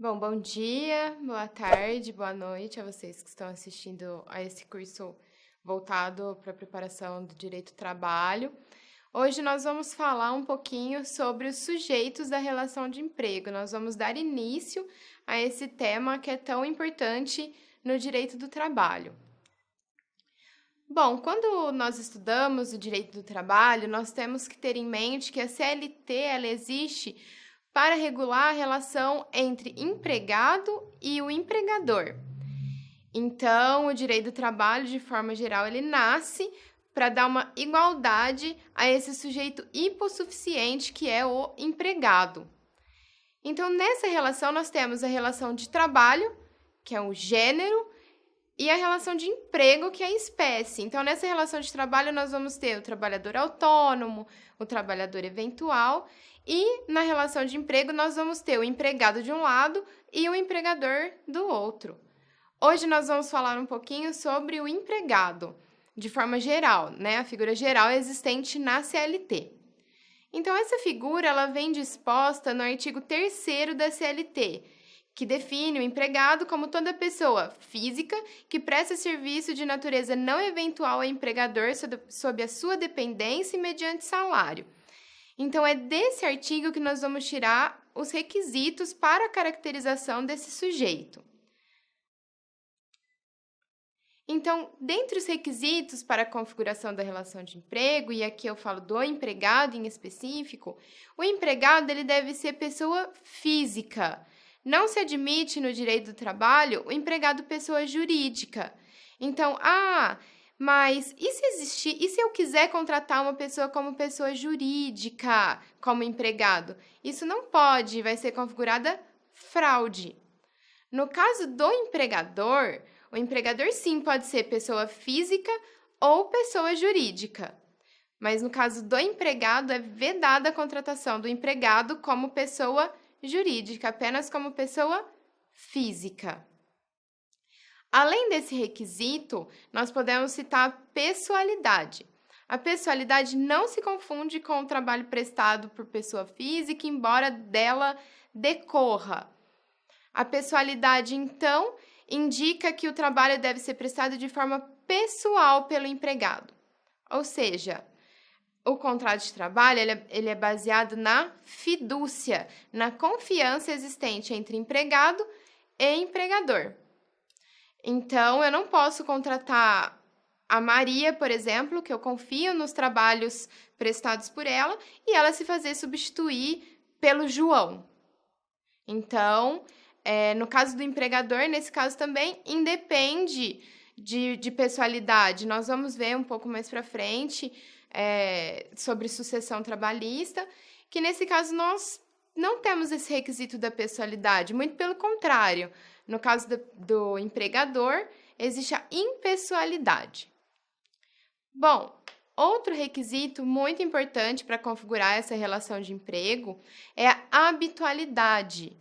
Bom dia, boa tarde, boa noite a vocês que estão assistindo a esse curso voltado para a preparação do direito do trabalho. Hoje nós vamos falar um pouquinho sobre os sujeitos da relação de emprego. Nós vamos dar início a esse tema que é tão importante no direito do trabalho. Bom, quando nós estudamos o direito do trabalho, nós temos que ter em mente que a CLT ela existe para regular a relação entre empregado e o empregador. Então, o direito do trabalho, de forma geral, ele nasce para dar uma igualdade a esse sujeito hipossuficiente que é o empregado. Então, nessa relação, nós temos a relação de trabalho, que é o gênero, e a relação de emprego, que é a espécie. Então, nessa relação de trabalho, nós vamos ter o trabalhador autônomo, o trabalhador eventual, e na relação de emprego, nós vamos ter o empregado de um lado e o empregador do outro. Hoje nós vamos falar um pouquinho sobre o empregado, de forma geral, né? A figura geral existente na CLT. Então, essa figura ela vem disposta no artigo 3º da CLT, que define o empregado como toda pessoa física que presta serviço de natureza não eventual ao empregador sob a sua dependência e mediante salário. Então, é desse artigo que nós vamos tirar os requisitos para a caracterização desse sujeito. Então, dentre os requisitos para a configuração da relação de emprego, e aqui eu falo do empregado em específico, o empregado ele deve ser pessoa física. Não se admite no direito do trabalho o empregado pessoa jurídica. Então, mas e se eu quiser contratar uma pessoa como pessoa jurídica, como empregado? Isso não pode, vai ser configurada fraude. No caso do empregador, o empregador sim pode ser pessoa física ou pessoa jurídica. Mas no caso do empregado, é vedada a contratação do empregado como pessoa jurídica, apenas como pessoa física. Além desse requisito, nós podemos citar a pessoalidade. A pessoalidade não se confunde com o trabalho prestado por pessoa física, embora dela decorra. A pessoalidade, então, indica que o trabalho deve ser prestado de forma pessoal pelo empregado. Ou seja, o contrato de trabalho ele é baseado na fidúcia, na confiança existente entre empregado e empregador. Então, eu não posso contratar a Maria, por exemplo, que eu confio nos trabalhos prestados por ela, e ela se fazer substituir pelo João. Então, no caso do empregador, nesse caso também, independe de pessoalidade. Nós vamos ver um pouco mais para frente sobre sucessão trabalhista, que nesse caso nós não temos esse requisito da pessoalidade, muito pelo contrário. No caso do empregador, existe a impessoalidade. Bom, outro requisito muito importante para configurar essa relação de emprego é a habitualidade.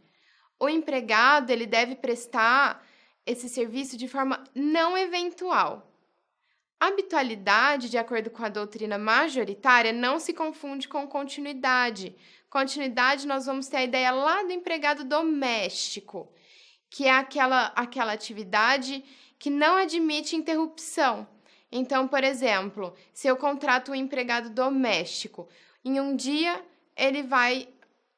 O empregado ele deve prestar esse serviço de forma não eventual. Habitualidade, de acordo com a doutrina majoritária, não se confunde com continuidade. Continuidade, nós vamos ter a ideia lá do empregado doméstico, que é aquela atividade que não admite interrupção. Então, por exemplo, se eu contrato um empregado doméstico, em um dia ele vai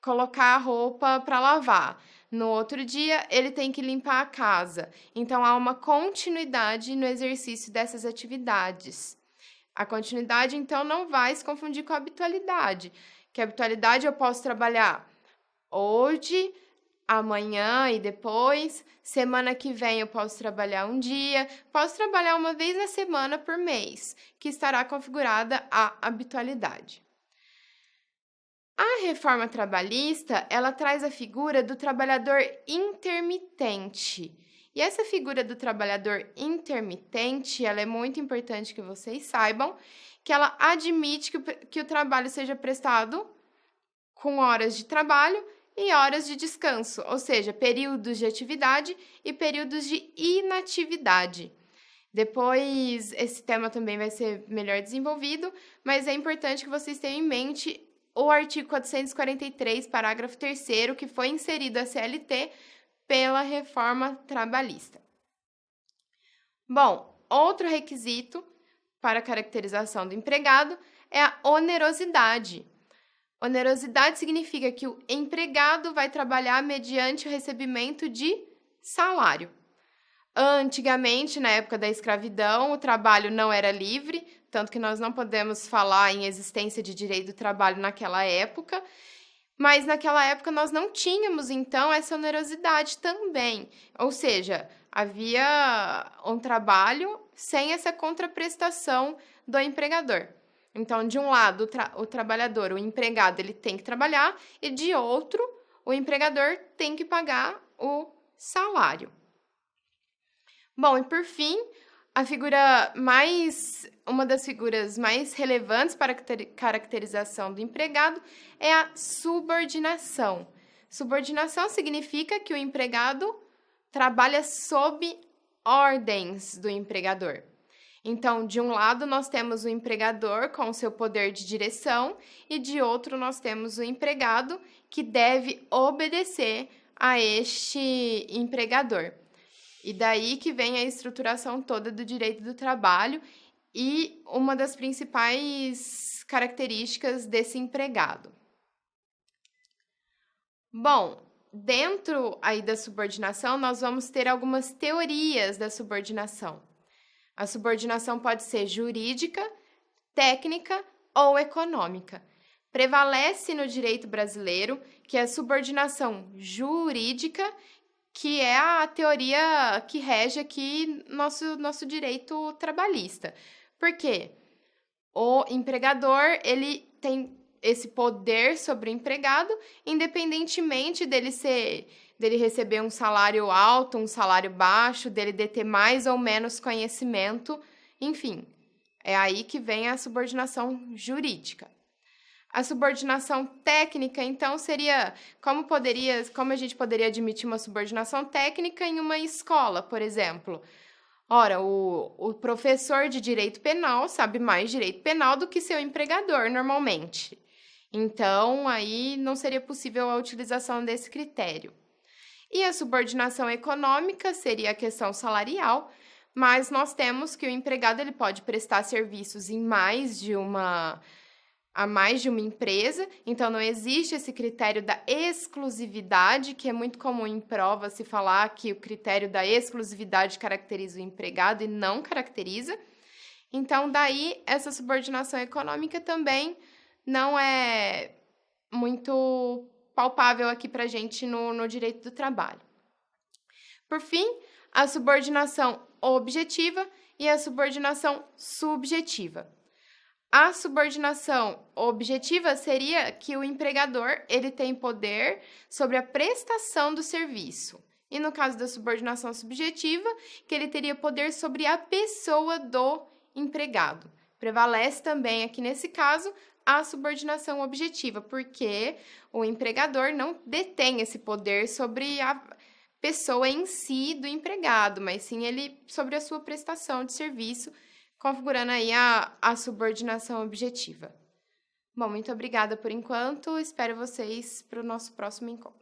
colocar a roupa para lavar. No outro dia, ele tem que limpar a casa. Então, há uma continuidade no exercício dessas atividades. A continuidade, então, não vai se confundir com a habitualidade. Que a habitualidade eu posso trabalhar hoje, amanhã e depois. Semana que vem eu posso trabalhar um dia. Posso trabalhar uma vez na semana por mês, que estará configurada a habitualidade. A reforma trabalhista, ela traz a figura do trabalhador intermitente. E essa figura do trabalhador intermitente, ela é muito importante que vocês saibam, que ela admite que o trabalho seja prestado com horas de trabalho e horas de descanso, ou seja, períodos de atividade e períodos de inatividade. Depois, esse tema também vai ser melhor desenvolvido, mas é importante que vocês tenham em mente o artigo 443, parágrafo 3º, que foi inserido a CLT pela reforma trabalhista. Bom, outro requisito para a caracterização do empregado é a onerosidade. Onerosidade significa que o empregado vai trabalhar mediante o recebimento de salário. Antigamente, na época da escravidão, o trabalho não era livre, tanto que nós não podemos falar em existência de direito do trabalho naquela época, mas naquela época nós não tínhamos, então, essa onerosidade também. Ou seja, havia um trabalho sem essa contraprestação do empregador. Então, de um lado, o trabalhador, o empregado, ele tem que trabalhar, e de outro, o empregador tem que pagar o salário. Bom, e por fim, uma das figuras mais relevantes para a caracterização do empregado é a subordinação. Subordinação significa que o empregado trabalha sob ordens do empregador. Então, de um lado, nós temos o empregador com o seu poder de direção e de outro, nós temos o empregado que deve obedecer a este empregador. E daí que vem a estruturação toda do direito do trabalho e uma das principais características desse empregado. Bom, dentro aí da subordinação, nós vamos ter algumas teorias da subordinação. A subordinação pode ser jurídica, técnica ou econômica. Prevalece no direito brasileiro que a subordinação jurídica, que é a teoria que rege aqui nosso direito trabalhista. Por quê? O empregador, ele tem esse poder sobre o empregado, independentemente dele receber um salário alto, um salário baixo, dele ter mais ou menos conhecimento, enfim. É aí que vem a subordinação jurídica. A subordinação técnica, então, seria como a gente poderia admitir uma subordinação técnica em uma escola, por exemplo. Ora, o professor de direito penal sabe mais direito penal do que seu empregador, normalmente. Então, aí não seria possível a utilização desse critério. E a subordinação econômica seria a questão salarial, mas nós temos que o empregado ele pode prestar serviços em mais de uma empresa, então não existe esse critério da exclusividade, que é muito comum em prova se falar que o critério da exclusividade caracteriza o empregado e não caracteriza. Então, daí, essa subordinação econômica também não é muito palpável aqui para a gente no direito do trabalho. Por fim, a subordinação objetiva e a subordinação subjetiva. A subordinação objetiva seria que o empregador ele tem poder sobre a prestação do serviço. E no caso da subordinação subjetiva, que ele teria poder sobre a pessoa do empregado. Prevalece também aqui nesse caso a subordinação objetiva, porque o empregador não detém esse poder sobre a pessoa em si do empregado, mas sim ele sobre a sua prestação de serviço, configurando aí a subordinação objetiva. Bom, muito obrigada por enquanto, espero vocês para o nosso próximo encontro.